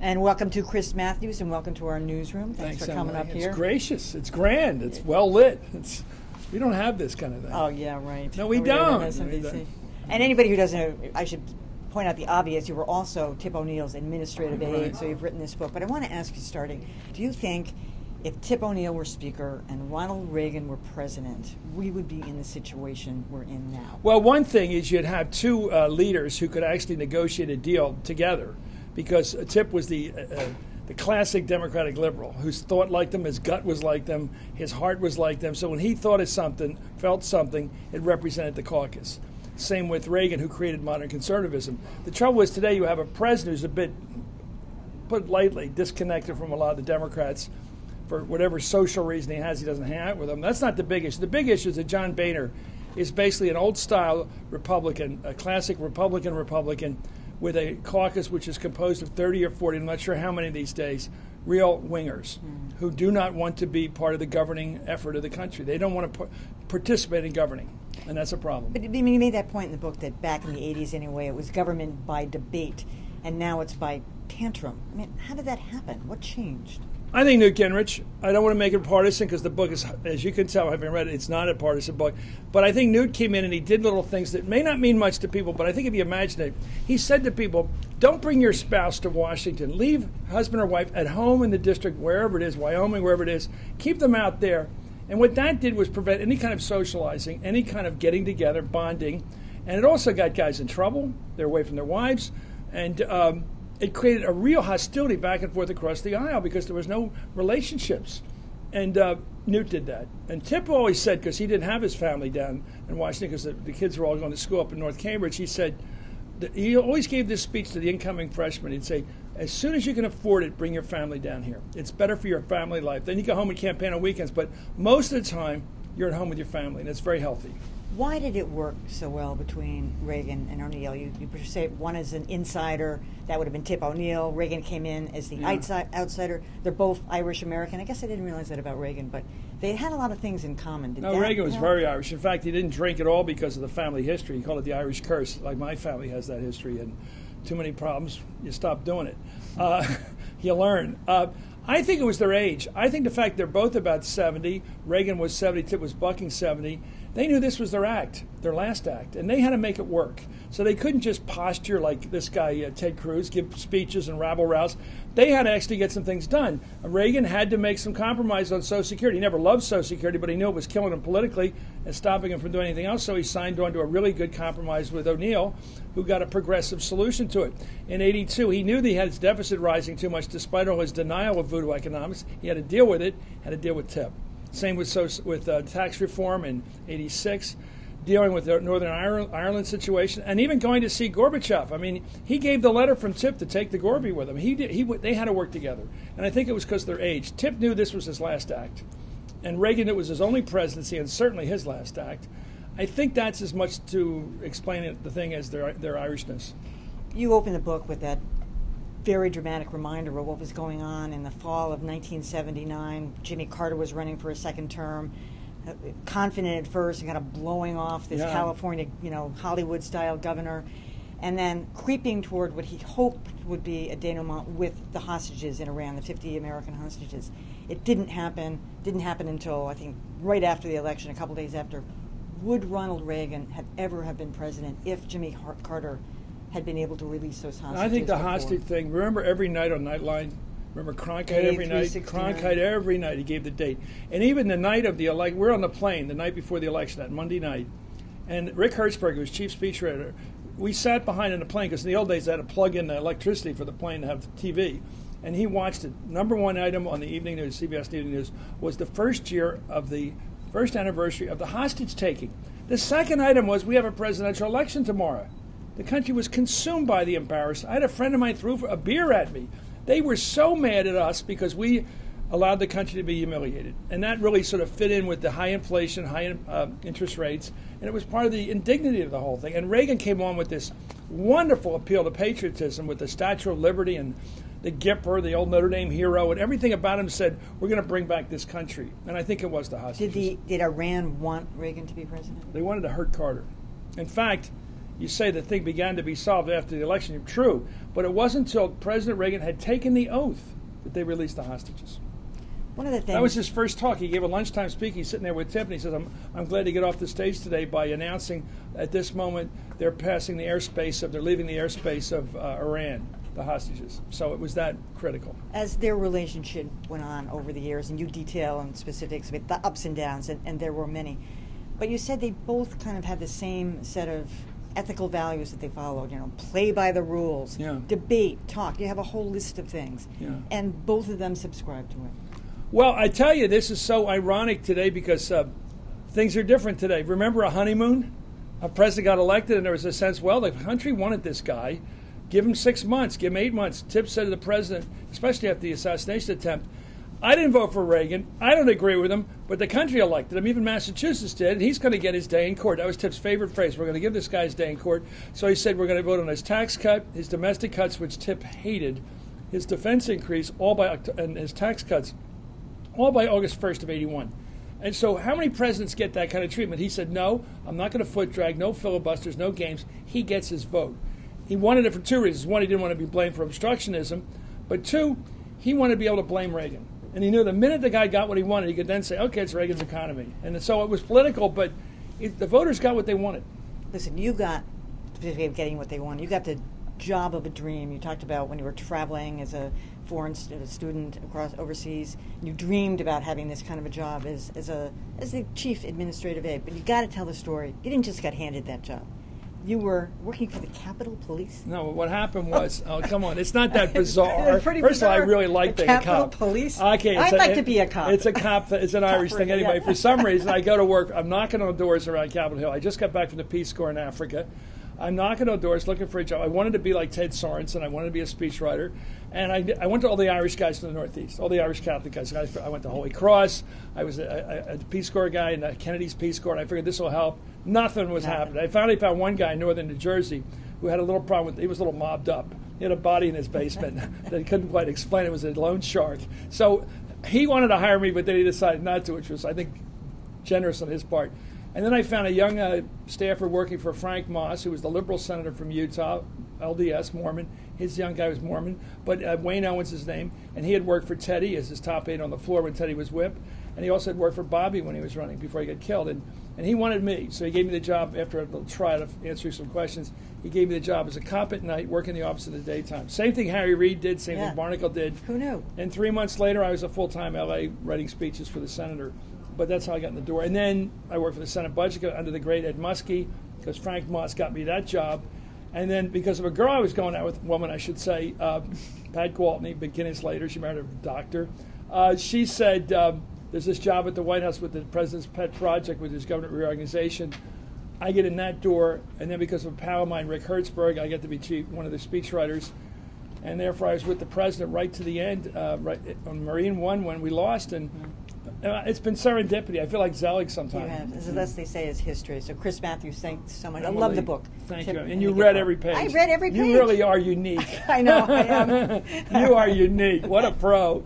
And welcome to Chris Matthews, and welcome to our newsroom. Thanks for coming up here. It's gracious. It's grand. It's well lit. We don't have this kind of thing. Oh, yeah, right. No, we don't. MSNBC. And anybody who doesn't know, I should point out the obvious. You were also Tip O'Neill's administrative aide, so you've written this book. But I want to ask you, starting, do you think if Tip O'Neill were Speaker and Ronald Reagan were President, we would be in the situation we're in now? Well, one thing is you'd have two leaders who could actually negotiate a deal together, because Tip was the classic Democratic liberal whose thought like them, his gut was like them, his heart was like them. So when he thought of something, felt something, it represented the caucus. Same with Reagan, who created modern conservatism. The trouble is today you have a president who's a bit, put lightly, disconnected from a lot of the Democrats. For whatever social reason he has, he doesn't hang out with them. That's not the big issue. The big issue is that John Boehner is basically an old-style Republican, a classic Republican, with a caucus which is composed of 30 or 40, I'm not sure how many these days, real wingers who do not want to be part of the governing effort of the country. They don't want to participate in governing, and that's a problem. But you made that point in the book that back in the 80s anyway, it was government by debate, and now it's by tantrum. I mean, how did that happen? What changed? I think Newt Gingrich, I don't want to make it partisan because the book is, as you can tell, having read it, it's not a partisan book. But I think Newt came in and he did little things that may not mean much to people, but I think if you imagine it, he said to people, don't bring your spouse to Washington. Leave husband or wife at home in the district, wherever it is, Wyoming, wherever it is. Keep them out there. And what that did was prevent any kind of socializing, any kind of getting together, bonding. And it also got guys in trouble. They're away from their wives. And it created a real hostility back and forth across the aisle because there was no relationships. And Newt did that. And Tip always said, because he didn't have his family down in Washington because the kids were all going to school up in North Cambridge, he said, he always gave this speech to the incoming freshmen. He'd say, as soon as you can afford it, bring your family down here. It's better for your family life. Then you go home and campaign on weekends, but most of the time, you're at home with your family, and it's very healthy. Why did it work so well between Reagan and O'Neill? You say one is an insider, that would have been Tip O'Neill. Reagan came in as the outsider. They're both Irish-American. I guess I didn't realize that about Reagan, but they had a lot of things in common. Reagan was very Irish. In fact, he didn't drink at all because of the family history. He called it the Irish curse. Like my family has that history, and too many problems, you stop doing it. You learn. I think it was their age. I think the fact they're both about 70, Reagan was 70, Tip was bucking 70, they knew this was their act, their last act, and they had to make it work. So they couldn't just posture like this guy, Ted Cruz, give speeches and rabble-rouse. They had to actually get some things done. Reagan had to make some compromise on Social Security. He never loved Social Security, but he knew it was killing him politically and stopping him from doing anything else, so he signed on to a really good compromise with O'Neill, who got a progressive solution to it. In '82, he knew that he had his deficit rising too much, despite all his denial of voodoo economics. He had to deal with it, had to deal with Tip. Same with tax reform in '86, dealing with the Northern Ireland situation, and even going to see Gorbachev. I mean, he gave the letter from Tip to take the Gorby with him. They had to work together, and I think it was because of their age. Tip knew this was his last act, and Reagan, it was his only presidency and certainly his last act. I think that's as much to explain the thing as their Irishness. You open the book with that very dramatic reminder of what was going on in the fall of 1979. Jimmy Carter was running for a second term, confident at first and kind of blowing off this California, Hollywood-style governor, and then creeping toward what he hoped would be a denouement with the hostages in Iran, the 50 American hostages. It didn't happen until, I think, right after the election, a couple days after. Would Ronald Reagan have been president if Jimmy Carter had been able to release those hostages? I think the hostage thing, remember every night on Nightline? Remember Cronkite every night? Cronkite every night, he gave the date. And even the night of the election, we're on the plane the night before the election, that Monday night, and Rick Hertzberg, who was chief speechwriter, we sat behind in the plane, because in the old days they had to plug in the electricity for the plane to have TV. And he watched it. Number one item on the evening news, CBS Evening News, was the first anniversary of the hostage taking. The second item was, we have a presidential election tomorrow. The country was consumed by the embarrassment. I had a friend of mine threw a beer at me. They were so mad at us because we allowed the country to be humiliated. And that really sort of fit in with the high inflation, high interest rates, and it was part of the indignity of the whole thing. And Reagan came on with this wonderful appeal to patriotism with the Statue of Liberty and the Gipper, the old Notre Dame hero, and everything about him said, we're going to bring back this country. And I think it was the hostages. Did Iran want Reagan to be president? They wanted to hurt Carter. In fact, you say the thing began to be solved after the election. True, but it wasn't until President Reagan had taken the oath that they released the hostages. One of the things That was his first talk. He gave a lunchtime speak. He's sitting there with Tiffany. He says, I'm glad to get off the stage today by announcing at this moment they're passing the airspace of, they're leaving the airspace of Iran, the hostages. So it was that critical. as their relationship went on over the years, and you detail in specifics about the ups and downs, and there were many, but you said they both kind of had the same set of ethical values that they followed, play by the rules, Yeah. debate, talk. You have a whole list of things. Yeah. And both of them subscribe to it. Well, I tell you, this is so ironic today because things are different today. Remember a honeymoon? A president got elected, and there was a sense, well, the country wanted this guy. Give him 6 months, give him 8 months. Tip said to the president, especially after the assassination attempt, I didn't vote for Reagan. I don't agree with him, but the country elected him. Even Massachusetts did, and he's going to get his day in court. That was Tip's favorite phrase. We're going to give this guy his day in court. So he said we're going to vote on his tax cut, his domestic cuts, which Tip hated, his defense increase, and his tax cuts, all by August 1st of 81. And so how many presidents get that kind of treatment? He said, no, I'm not going to foot drag, no filibusters, no games. He gets his vote. He wanted it for 2 reasons. One, he didn't want to be blamed for obstructionism. But 2, he wanted to be able to blame Reagan. And he knew the minute the guy got what he wanted, he could then say, okay, it's Reagan's economy. And so it was political, but the voters got what they wanted. Listen, you got, speaking of getting what they wanted, you got the job of a dream. You talked about when you were traveling as a foreign student overseas. You dreamed about having this kind of a job as the chief administrative aide. But you got to tell the story. You didn't just get handed that job. You were working for the Capitol Police? No, what happened was, oh, come on, it's not that bizarre. Pretty First of all, I bizarre. really like The being a Capitol cop. Police? Okay, I'd like to be a cop. It's a cop. It's an Irish thing. Copper, Anyway, yeah. for some reason, I go to work. I'm knocking on doors around Capitol Hill. I just got back from the Peace Corps in Africa. I'm knocking on doors looking for a job. I wanted to be like Ted Sorensen. I wanted to be a speechwriter. And I went to all the Irish guys from the Northeast, all the Irish Catholic guys. I went to Holy Cross. I was a Peace Corps guy in Kennedy's Peace Corps, and I figured this will help. Nothing was happening. I finally found one guy in northern New Jersey who had a little problem with, he was a little mobbed up. He had a body in his basement that he couldn't quite explain. It was a loan shark. So he wanted to hire me, but then he decided not to, which was, I think, generous on his part. And then I found a young staffer working for Frank Moss, who was the liberal senator from Utah, LDS, Mormon. His young guy was Mormon, but Wayne Owens is his name. And he had worked for Teddy as his top aide on the floor when Teddy was whip. And he also had worked for Bobby when he was running before he got killed. And he wanted me, so he gave me the job after a little try to answer some questions. He gave me the job as a cop at night, working the office in the daytime. Same thing Harry Reid did, same thing Barnacle did. Who knew? And 3 months later, I was a full-time LA writing speeches for the senator. But that's how I got in the door. And then I worked for the Senate Budget under the great Ed Muskie, because Frank Moss got me that job. And then because of a girl I was going out with, woman I should say, Pat Gwaltney, McGinnis later, she married a doctor. She said, there's this job at the White House with the president's pet project, with his government reorganization. I get in that door, and then because of a pal of mine, Rick Hertzberg, I get to be one of the speechwriters. And therefore I was with the president right to the end, right on Marine One when we lost. And it's been serendipity. I feel like Zelig sometimes. You have. As the less they say is history. So Chris Matthews, thanks so much. I love the book. Thank you. And you read every page. I read every page. You really are unique. I know, I am. You are unique. What a pro.